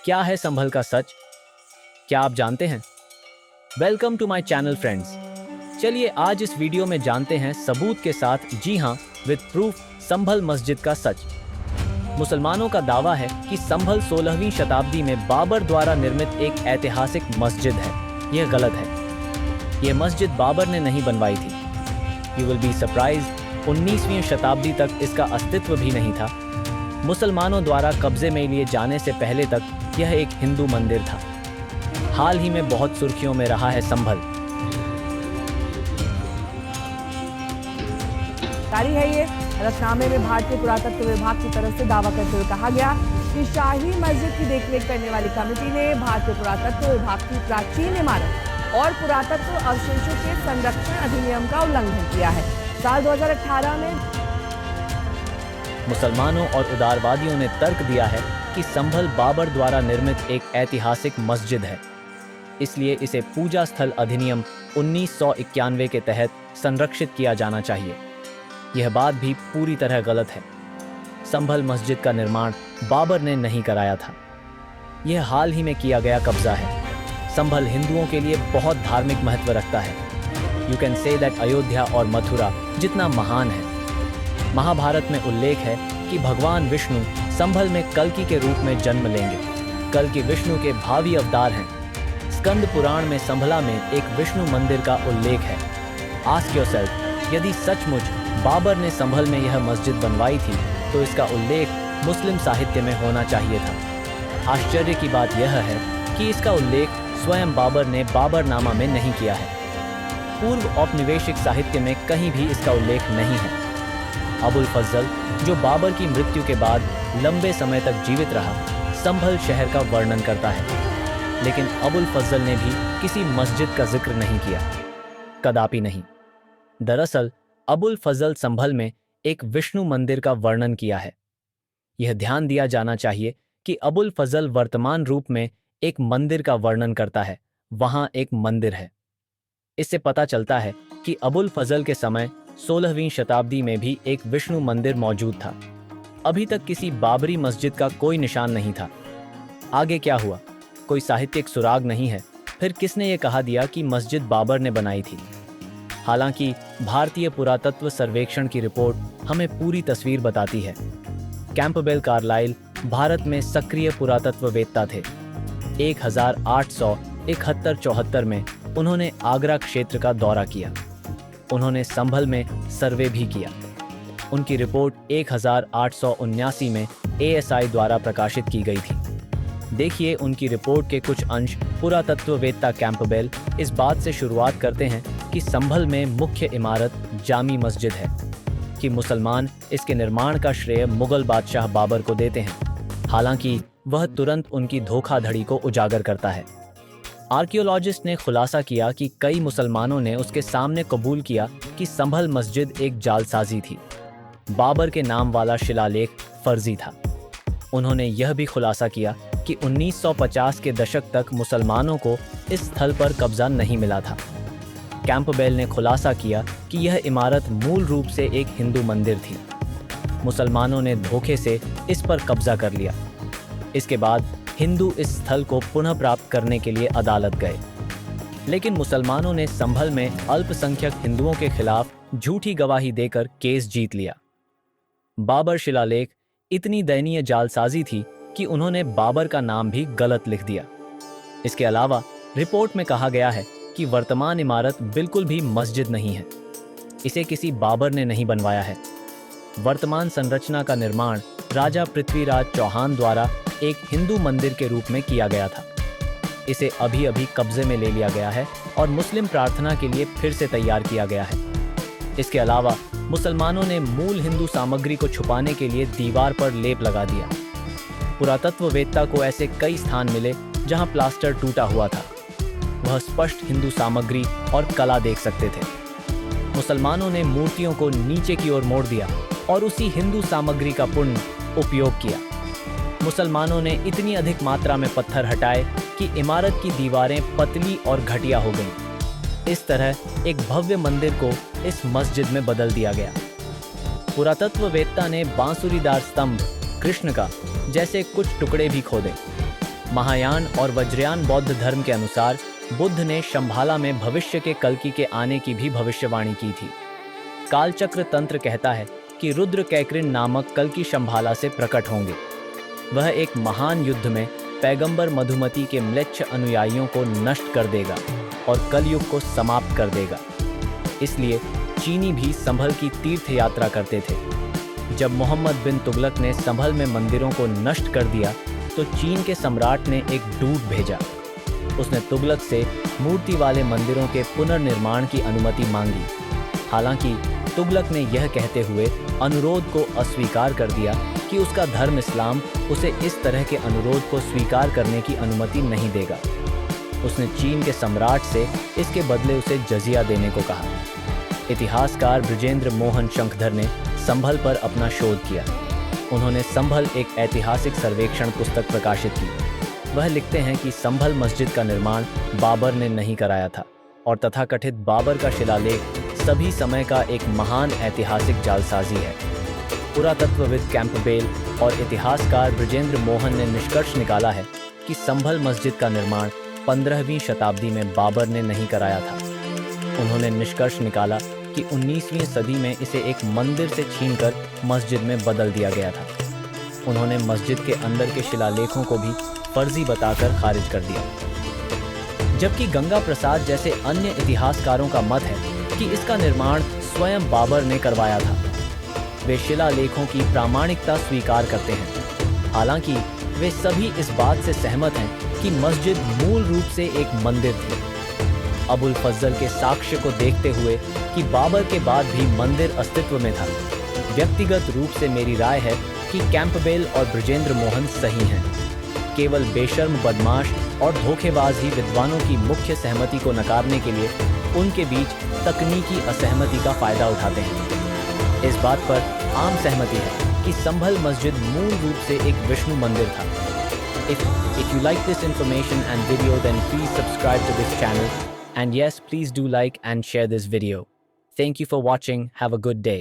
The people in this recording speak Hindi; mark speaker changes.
Speaker 1: क्या है संभल का सच? क्या आप जानते हैं? Welcome to my channel friends. चलिए आज इस वीडियो में जानते हैं सबूत के साथ, जी हाँ, विद प्रूफ, संभल मस्जिद का सच। मुसलमानों का दावा है कि संभल 16वीं शताब्दी में बाबर द्वारा निर्मित एक ऐतिहासिक मस्जिद है। यह गलत है। यह मस्जिद बाबर ने नहीं बनवाई थी। यू विल बी सरप्राइज्ड, 19वीं शताब्दी तक इसका अस्तित्व भी नहीं था। मुसलमानों द्वारा कब्जे में लिए जाने से पहले तक यह एक हिंदू मंदिर था। हाल ही में बहुत सुर्खियों में रहा है संभल।
Speaker 2: जारी है ये हलफनामे में भारतीय पुरातत्व विभाग की तरफ से दावा करते हुए कहा गया कि शाही मस्जिद की देखरेख करने वाली कमेटी ने भारतीय पुरातत्व विभाग की प्राचीन इमारत और पुरातत्व अवशेषों के संरक्षण अधिनियम का उल्लंघन किया है। साल 2018 में
Speaker 1: मुसलमानों और उदारवादियों ने तर्क दिया है कि संभल बाबर द्वारा निर्मित एक ऐतिहासिक मस्जिद है, इसलिए इसे पूजा स्थल अधिनियम 1991 के तहत संरक्षित किया जाना चाहिए। यह बात भी पूरी तरह गलत है। संभल मस्जिद का निर्माण बाबर ने नहीं कराया था। यह हाल ही में किया गया कब्जा है। संभल हिंदुओं के लिए बहुत धार्मिक महत्व रखता है। You can say that Ayodhya और मथुरा जितना महान है। महाभारत में उल्लेख है कि भगवान विष्णु संभल में कल्कि के रूप में जन्म लेंगे। कल्कि विष्णु के भावी अवतार हैं। स्कंद पुराण में संभला में एक विष्णु मंदिर का उल्लेख है। आस्क योरसेल्फ, यदि सचमुच बाबर ने संभल में यह मस्जिद बनवाई थी तो इसका उल्लेख मुस्लिम साहित्य में होना चाहिए था। आश्चर्य की बात यह है कि इसका उल्लेख स्वयं बाबर ने बाबरनामा में नहीं किया है। पूर्व औपनिवेशिक साहित्य में कहीं भी इसका उल्लेख नहीं है। अबुल फजल, जो बाबर की मृत्यु के बाद लंबे समय तक जीवित रहा, संभल शहर का वर्णन करता है, लेकिन अबुल फजल ने भी किसी मस्जिद का जिक्र नहीं किया, कदापि नहीं। दरअसल अबुल फजल संभल में एक विष्णु मंदिर का वर्णन किया है। यह ध्यान दिया जाना चाहिए कि अबुल फजल वर्तमान रूप में एक मंदिर का वर्णन करता है, वहां एक मंदिर है। इससे पता चलता है कि अबुल फजल के समय 16वीं शताब्दी में भी एक विष्णु मंदिर मौजूद था। अभी तक किसी बाबरी मस्जिद का कोई निशान नहीं था। आगे क्या हुआ, कोई साहित्यिक सुराग नहीं है। फिर किसने ये कहा दिया कि मस्जिद बाबर ने बनाई थी? हालांकि भारतीय पुरातत्व सर्वेक्षण की रिपोर्ट हमें पूरी तस्वीर बताती है। कैंपबेल कार्लाइल भारत में सक्रिय पुरातत्ववेत्ता थे। 1871-74 में उन्होंने आगरा क्षेत्र का दौरा किया। उन्होंने संभल में सर्वे भी किया। उनकी रिपोर्ट 1879 में ASI द्वारा प्रकाशित की गई थी। देखिए उनकी रिपोर्ट के कुछ अंश। पुरातत्ववेत्ता कैंपबेल इस बात से शुरुआत करते हैं कि संभल में मुख्य इमारत जामी मस्जिद है, कि मुसलमान इसके निर्माण का श्रेय मुगल बादशाह बाबर को देते हैं। हालांकि वह तुरंत उनकी धोखाधड़ी को उजागर करता है। आर्कियोलॉजिस्ट ने खुलासा किया कि कई मुसलमानों ने उसके सामने कबूल किया कि संभल मस्जिद एक जालसाजी थी। बाबर के नाम वाला शिलालेख फर्जी था। उन्होंने यह भी खुलासा किया कि 1950 के दशक तक मुसलमानों को इस स्थल पर कब्जा नहीं मिला था। कैंपबेल ने खुलासा किया कि यह इमारत मूल रूप से एक हिंदू मंदिर थी। मुसलमानों ने धोखे से इस पर कब्जा कर लिया। इसके बाद हिंदू इस स्थल को पुनः प्राप्त करने के लिए अदालत गए, लेकिन मुसलमानों ने संभल में अल्पसंख्यक हिंदुओं के खिलाफ झूठी गवाही देकर केस जीत लिया। बाबर शिलालेख इतनी दयनीय जालसाजी थी कि उन्होंने बाबर का नाम भी गलत लिख दिया। इसके अलावा रिपोर्ट में कहा गया है कि वर्तमान इमारत बिल्कुल भी मस्जिद नहीं है। इसे किसी बाबर ने नहीं बनवाया है। वर्तमान संरचना का निर्माण राजा पृथ्वीराज चौहान द्वारा एक हिंदू मंदिर के रूप में किया गया था। इसे अभी अभी कब्जे में ले लिया गया है और मुस्लिम प्रार्थना के लिए फिर से तैयार किया गया है। इसके अलावा मुसलमानों ने मूल हिंदू सामग्री को छुपाने के लिए दीवार पर लेप लगा दिया। पुरातत्ववेत्ता को ऐसे कई स्थान मिले जहां प्लास्टर टूटा हुआ था। वह स्पष्ट हिंदू सामग्री और कला देख सकते थे। मुसलमानों ने मूर्तियों को नीचे की ओर मोड़ दिया और उसी हिंदू सामग्री का पुण्य उपयोग किया। मुसलमानों ने इतनी अधिक मात्रा में पत्थर हटाए कि इमारत की दीवारें पतली और घटिया हो गईं। इस तरह एक भव्य मंदिर को इस मस्जिद में बदल दिया गया। पुरातत्ववेत्ता ने बांसुरीदार स्तंभ, कृष्ण का जैसे कुछ टुकड़े भी खोदे। महायान और वज्रयान बौद्ध धर्म के अनुसार बुद्ध ने शंभाला में भविष्य के कल्कि के आने की भी भविष्यवाणी की थी। कालचक्र तंत्र कहता है कि रुद्र कैक्रिन नामक कल्कि शंभाला से प्रकट होंगे। वह एक महान युद्ध में पैगंबर मधुमती के म्लेच्छ अनुयायियों को नष्ट कर देगा और कलयुग को समाप्त कर देगा। इसलिए चीनी भी संभल की तीर्थ यात्रा करते थे। जब मोहम्मद बिन तुगलक ने संभल में मंदिरों को नष्ट कर दिया तो चीन के सम्राट ने एक दूत भेजा। उसने तुगलक से मूर्ति वाले मंदिरों के पुनर्निर्माण की अनुमति मांगी। हालांकि तुगलक ने यह कहते हुए अनुरोध को अस्वीकार कर दिया कि उसका धर्म इस्लाम उसे इस तरह के अनुरोध को स्वीकार करने की अनुमति नहीं देगा। उसने चीन के सम्राट से इसके बदले उसे जजिया देने को कहा। इतिहासकार बृजेंद्र मोहन शंखधर ने संभल पर अपना शोध किया। उन्होंने संभल एक ऐतिहासिक सर्वेक्षण पुस्तक प्रकाशित की। वह लिखते हैं कि संभल मस्जिद का निर्माण बाबर ने नहीं कराया था और तथाकथित बाबर का शिलालेख सभी समय का एक महान ऐतिहासिक जालसाजी है। पुरातत्वविद कैंपबेल और इतिहासकार बृजेंद्र मोहन ने निष्कर्ष निकाला है कि संभल मस्जिद का निर्माण 15वीं शताब्दी में बाबर ने नहीं कराया था। उन्होंने निष्कर्ष निकाला कि 19वीं सदी में इसे एक मंदिर से छीनकर मस्जिद में बदल दिया गया था। उन्होंने मस्जिद के अंदर के शिलालेखों को भी फर्जी बताकर खारिज कर दिया। जबकि गंगा प्रसाद जैसे अन्य इतिहासकारों का मत है कि इसका निर्माण स्वयं बाबर ने करवाया था। वे शिलालेखों की प्रामाणिकता स्वीकार करते हैं। हालांकि वे सभी इस बात से सहमत हैं कि मस्जिद मूल रूप से एक मंदिर थी। अबुल फजल के साक्ष्य को देखते हुए कि बाबर के बाद भी मंदिर अस्तित्व में था, व्यक्तिगत रूप से मेरी राय है कि कैंपबेल और बृजेंद्र मोहन सही हैं। केवल बेशर्म बदमाश और धोखेबाज ही विद्वानों की मुख्य सहमति को नकारने के लिए उनके बीच तकनीकी असहमति का फायदा उठाते हैं। इस बात पर आम सहमति है कि संभल मस्जिद मूल रूप से एक विष्णु मंदिर था। If you like this information and video, then please subscribe to this channel. And yes, please do like and share this video. Thank you for watching. Have a good day.